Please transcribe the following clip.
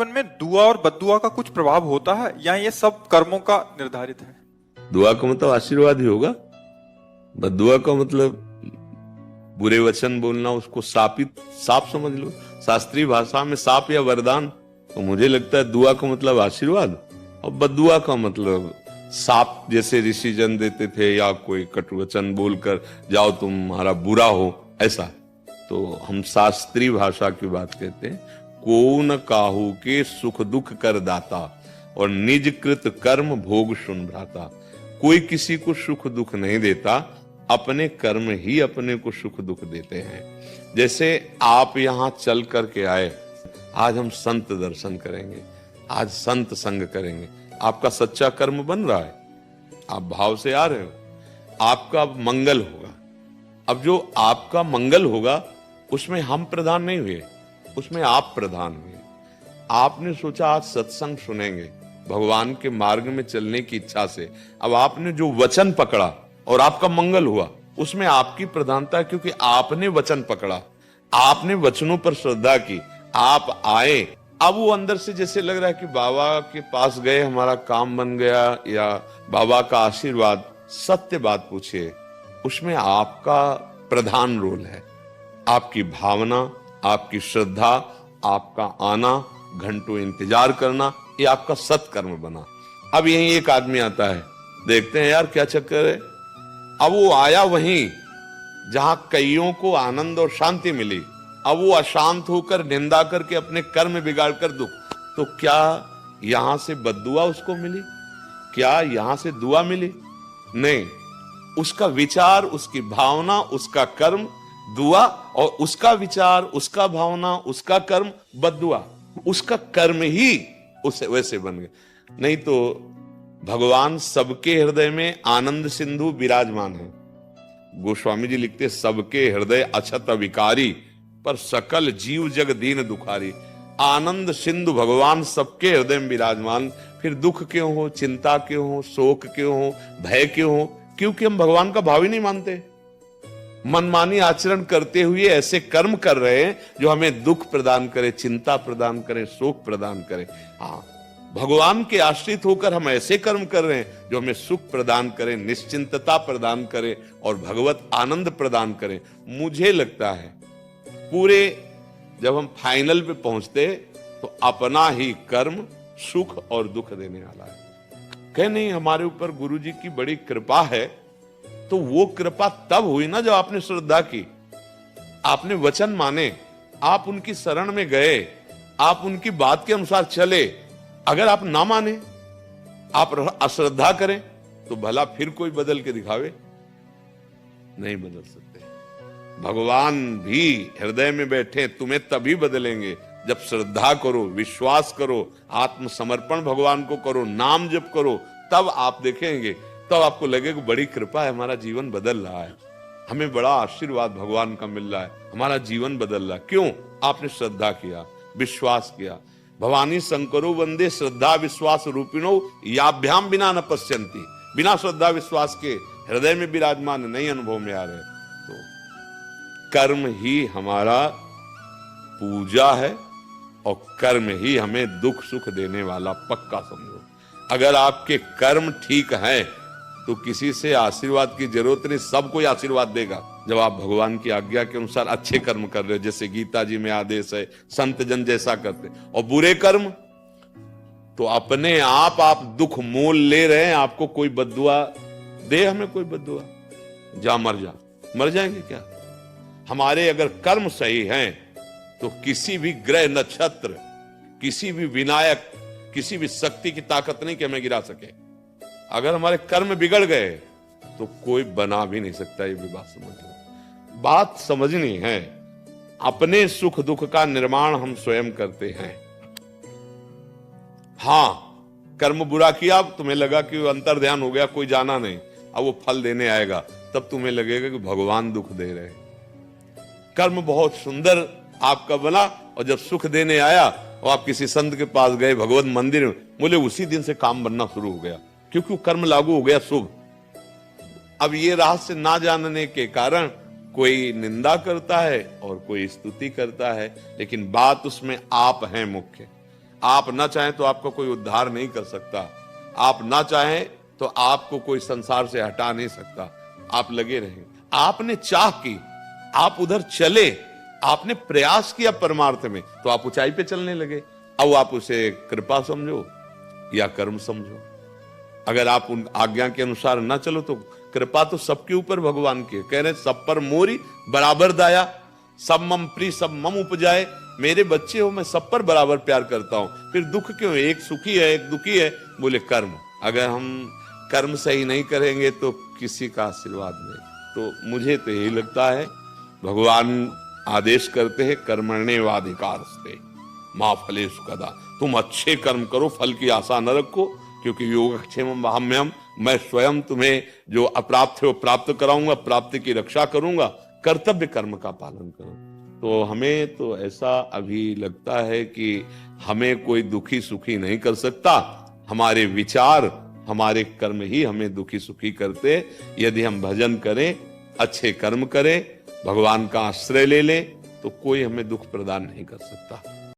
जीवन में दुआ और बद्दुआ का कुछ प्रभाव होता है या ये सब कर्मों का निर्धारित है? दुआ का मतलब आशीर्वाद ही होगा। बद्दुआ का मतलब बुरे वचन बोलना, उसको साप समझ लो। शास्त्रीय भाषा में साप या वरदान, तो मुझे लगता है दुआ का मतलब आशीर्वाद और बद्दुआ का मतलब साप जैसे ऋषि जन देते थे, या कोई कटु वचन बोलकर जाओ तुम्हारा बुरा हो, ऐसा। तो हम शास्त्रीय भाषा की बात कहते हैं। को न काहू के सुख दुख कर दाता और निज कृत कर्म भोग सुन भ्राता। कोई किसी को सुख दुख नहीं देता, अपने कर्म ही अपने को सुख दुख देते हैं। जैसे आप यहां चल करके आए, आज हम संत दर्शन करेंगे, आज संत संग करेंगे, आपका सच्चा कर्म बन रहा है, आप भाव से आ रहे हो, आपका मंगल होगा। अब जो आपका मंगल होगा उसमें हम प्रधान नहीं हुए, उसमें आप प्रधान हुए। आपने सोचा आज सत्संग सुनेंगे, भगवान के मार्ग में चलने की इच्छा से। अब आपने जो वचन पकड़ा और आपका मंगल हुआ, उसमें आपकी प्रधानता है, क्योंकि आपने वचन पकड़ा, आपने वचनों पर श्रद्धा की, आप आए। अब वो अंदर से जैसे लग रहा है कि बाबा के पास गए, हमारा काम बन गया, या बाबा का आशीर्वाद। सत्य बात पूछिए, उसमें आपका प्रधान रोल है। आपकी भावना, आपकी श्रद्धा, आपका आना, घंटों इंतजार करना, ये आपका सत्कर्म बना। अब यहीं एक आदमी आता है, देखते हैं यार क्या चक्कर है। अब वो आया वहीं जहां कईयों को आनंद और शांति मिली, अब वो अशांत होकर निंदा करके अपने कर्म बिगाड़ कर दुख। तो क्या यहां से बद्दुआ उसको मिली? क्या यहां से दुआ मिली? नहीं, उसका विचार, उसकी भावना, उसका कर्म दुआ, और उसका विचार, उसका भावना, उसका कर्म बद्दुआ। उसका कर्म ही उसे वैसे बन गए। नहीं तो भगवान सबके हृदय में आनंद सिंधु विराजमान है। गोस्वामी जी लिखते, सबके हृदय अछत विकारी, पर सकल जीव जग दीन दुखारी। आनंद सिंधु भगवान सबके हृदय में विराजमान, फिर दुख क्यों हो, चिंता क्यों हो, शोक क्यों हो, भय क्यों हो? क्योंकि हम भगवान का भाव ही नहीं मानते। मनमानी आचरण करते हुए ऐसे कर्म कर रहे हैं जो हमें दुख प्रदान करे, चिंता प्रदान करे, शोक प्रदान करे। हाँ, भगवान के आश्रित होकर हम ऐसे कर्म कर रहे हैं जो हमें सुख प्रदान करें, निश्चिंतता प्रदान करें और भगवत आनंद प्रदान करें। मुझे लगता है पूरे जब हम फाइनल पे पहुंचते तो अपना ही कर्म सुख और दुख देने वाला है। कह नहीं, हमारे ऊपर गुरु जी की बड़ी कृपा है, तो वो कृपा तब हुई ना जब आपने श्रद्धा की, आपने वचन माने, आप उनकी शरण में गए, आप उनकी बात के अनुसार चले। अगर आप ना माने, आप अश्रद्धा करें, तो भला फिर कोई बदल के दिखावे, नहीं बदल सकते। भगवान भी हृदय में बैठे, तुम्हें तभी बदलेंगे जब श्रद्धा करो, विश्वास करो, आत्मसमर्पण भगवान को करो, नाम जप करो, तब आप देखेंगे, तब आपको लगेगा बड़ी कृपा है, हमारा जीवन बदल रहा है, हमें बड़ा आशीर्वाद भगवान का मिल रहा है, हमारा जीवन बदल रहा है। क्यों? आपने श्रद्धा किया, विश्वास किया। भवानी शंकरो वंदे श्रद्धा विश्वास रूपिणो याभ्याम बिना न पश्यंती। बिना श्रद्धा विश्वास के हृदय में विराजमान नहीं अनुभव में आ रहे। तो कर्म ही हमारा पूजा है और कर्म ही हमें दुख सुख देने वाला, पक्का समझो। अगर आपके कर्म ठीक हैं तो किसी से आशीर्वाद की जरूरत नहीं, सब कोई आशीर्वाद देगा जब आप भगवान की आज्ञा के अनुसार अच्छे कर्म कर रहे हो, जैसे गीता जी में आदेश है, संत जन जैसा करते। और बुरे कर्म तो अपने आप दुख मोल ले रहे हैं। आपको कोई बद्दुआ दे, हमें कोई बद्दुआ, जा मर जा, मर जाएंगे क्या? हमारे अगर कर्म सही हैं तो किसी भी ग्रह नक्षत्र, किसी भी विनायक, किसी भी शक्ति की ताकत नहीं कि हमें गिरा सके। अगर हमारे कर्म बिगड़ गए तो कोई बना भी नहीं सकता। ये भी बात समझ लो, बात समझनी है। अपने सुख दुख का निर्माण हम स्वयं करते हैं। हां, कर्म बुरा किया, तुम्हें लगा कि अंतर ध्यान हो गया, कोई जाना नहीं, अब वो फल देने आएगा, तब तुम्हें लगेगा कि भगवान दुख दे रहे हैं। कर्म बहुत सुंदर आपका बना और जब सुख देने आया और आप किसी संत के पास गए, भगवत मंदिर में, बोले उसी दिन से काम बनना शुरू हो गया, क्योंकि कर्म लागू हो गया शुभ। अब ये रहस्य ना जानने के कारण कोई निंदा करता है और कोई स्तुति करता है, लेकिन बात उसमें आप हैं मुख्य। आप ना चाहें तो आपका कोई उद्धार नहीं कर सकता, आप ना चाहें तो आपको कोई संसार से हटा नहीं सकता, आप लगे रहें। आपने चाह की, आप उधर चले, आपने प्रयास किया परमार्थ में, तो आप ऊंचाई पे चलने लगे। अब आप उसे कृपा समझो या कर्म समझो। अगर आप उन आज्ञा के अनुसार ना चलो तो कृपा तो सबके ऊपर भगवान की है। कह रहे सब पर मोरी बराबर दाया, सब मम प्रिय सब मम उपजाए। मेरे बच्चे हो, मैं सब पर बराबर प्यार करता हूं, फिर दुख क्यों? एक सुखी है एक दुखी है। बोले कर्म, अगर हम कर्म सही नहीं करेंगे तो किसी का आशीर्वाद नहीं। तो मुझे तो यही लगता है, भगवान आदेश करते हैं कर्मण्येवाधिकारस्ते मां फलेषु कदा। तुम अच्छे कर्म करो, फल की आशा न रखो, क्योंकि योगक्षेमं वहाम्यहम्, मैं स्वयं तुम्हें जो अप्राप्त है वो प्राप्त कराऊंगा, प्राप्ति की रक्षा करूंगा। कर्तव्य कर्म का पालन करो। तो हमें तो ऐसा अभी लगता है कि हमें कोई दुखी सुखी नहीं कर सकता, हमारे विचार हमारे कर्म ही हमें दुखी सुखी करते। यदि हम भजन करें, अच्छे कर्म करें, भगवान का आश्रय ले लें, तो कोई हमें दुख प्रदान नहीं कर सकता।